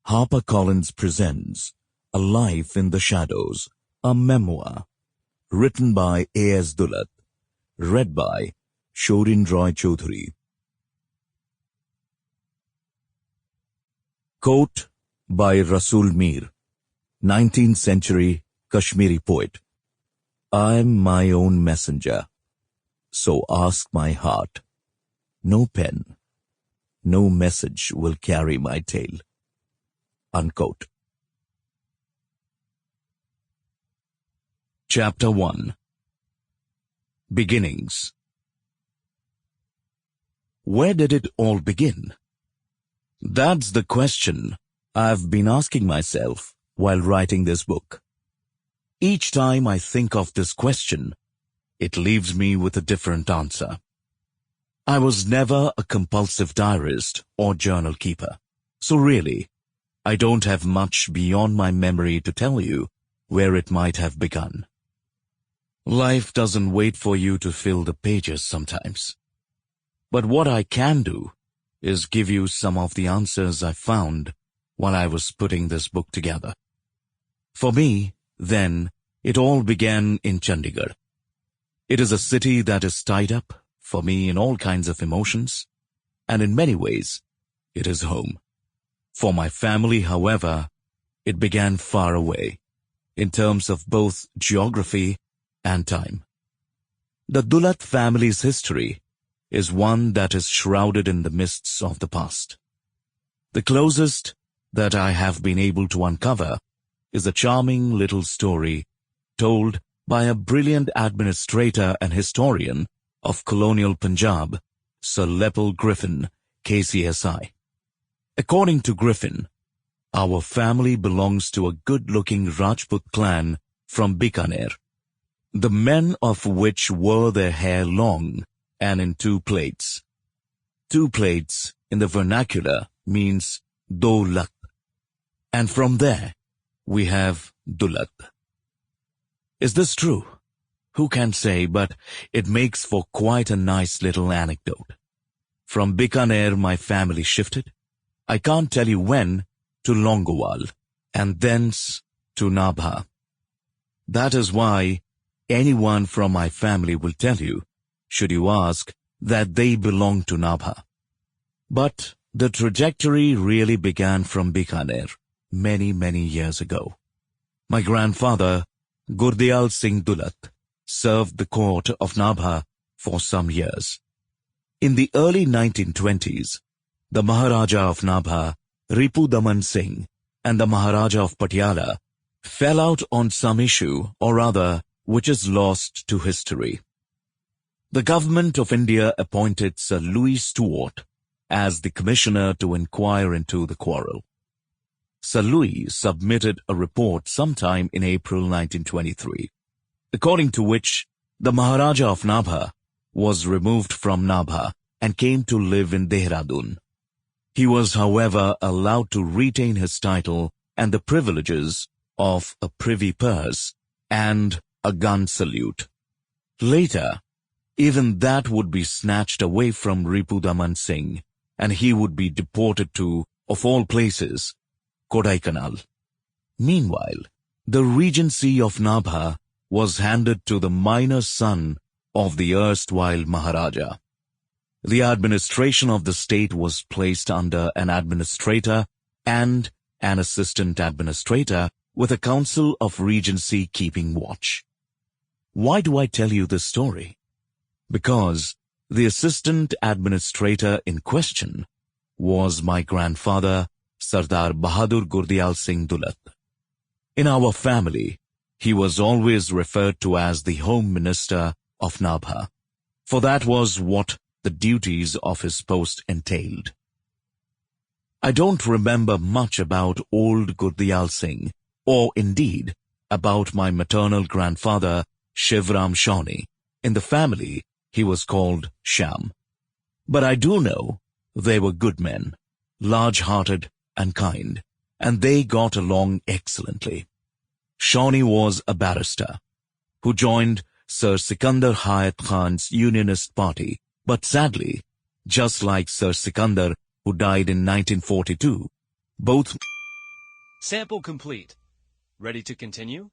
HarperCollins presents A Life in the Shadows, a memoir, written by A.S. Dulat, read by Showrein Chaudhuri. Quote by Rasul Mir, 19th century Kashmiri poet. I'm my own messenger, so ask my heart. No pen, no message will carry my tale. Unquote. Chapter 1. Beginnings. Where did it all begin? That's the question I've been asking myself while writing this book. Each time I think of this question, it leaves me with a different answer. I was never a compulsive diarist or journal keeper, so really, I don't have much beyond my memory to tell you where it might have begun. Life doesn't wait for you to fill the pages sometimes. But what I can do is give you some of the answers I found while I was putting this book together. For me, then, it all began in Chandigarh. It is a city that is tied up for me in all kinds of emotions, and in many ways, it is home. For my family, however, it began far away, in terms of both geography and time. The Dulat family's history is one that is shrouded in the mists of the past. The closest that I have been able to uncover is a charming little story told by a brilliant administrator and historian of colonial Punjab, Sir Lepel Griffin, KCSI. According to Griffin, our family belongs to a good-looking Rajput clan from Bikaner, the men of which wore their hair long and in two plaits. Two plaits in the vernacular means Dulat, and from there we have Dulat. Is this true? Who can say, but it makes for quite a nice little anecdote. From Bikaner my family shifted, I can't tell you when, to Longowal, and thence to Nabha. That is why anyone from my family will tell you, should you ask, that they belong to Nabha. But the trajectory really began from Bikaner many, many years ago. My grandfather, Gurdial Singh Dulat, served the court of Nabha for some years. In the early 1920s, the Maharaja of Nabha, Ripu Daman Singh, and the Maharaja of Patiala fell out on some issue or other which is lost to history. The government of India appointed Sir Louis Stuart as the commissioner to inquire into the quarrel. Sir Louis submitted a report sometime in April 1923, according to which the Maharaja of Nabha was removed from Nabha and came to live in Dehradun. He was, however, allowed to retain his title and the privileges of a privy purse and a gun salute. Later, even that would be snatched away from Ripu Daman Singh, and he would be deported to, of all places, Kodaikanal. Meanwhile, the regency of Nabha was handed to the minor son of the erstwhile Maharaja. The administration of the state was placed under an administrator and an assistant administrator with a council of regency keeping watch. Why do I tell you this story? Because the assistant administrator in question was my grandfather, Sardar Bahadur Gurdial Singh Dulat. In our family, he was always referred to as the Home Minister of Nabha, for that was what the duties of his post entailed. I don't remember much about old Gurdial Singh, or indeed about my maternal grandfather Shivram Shawnee. In the family, he was called Sham. But I do know they were good men, large-hearted and kind, and they got along excellently. Shawnee was a barrister who joined Sir Sikandar Hayat Khan's Unionist Party, but sadly, just like Sir Sikandar, who died in 1942, both Sample complete. Ready to continue?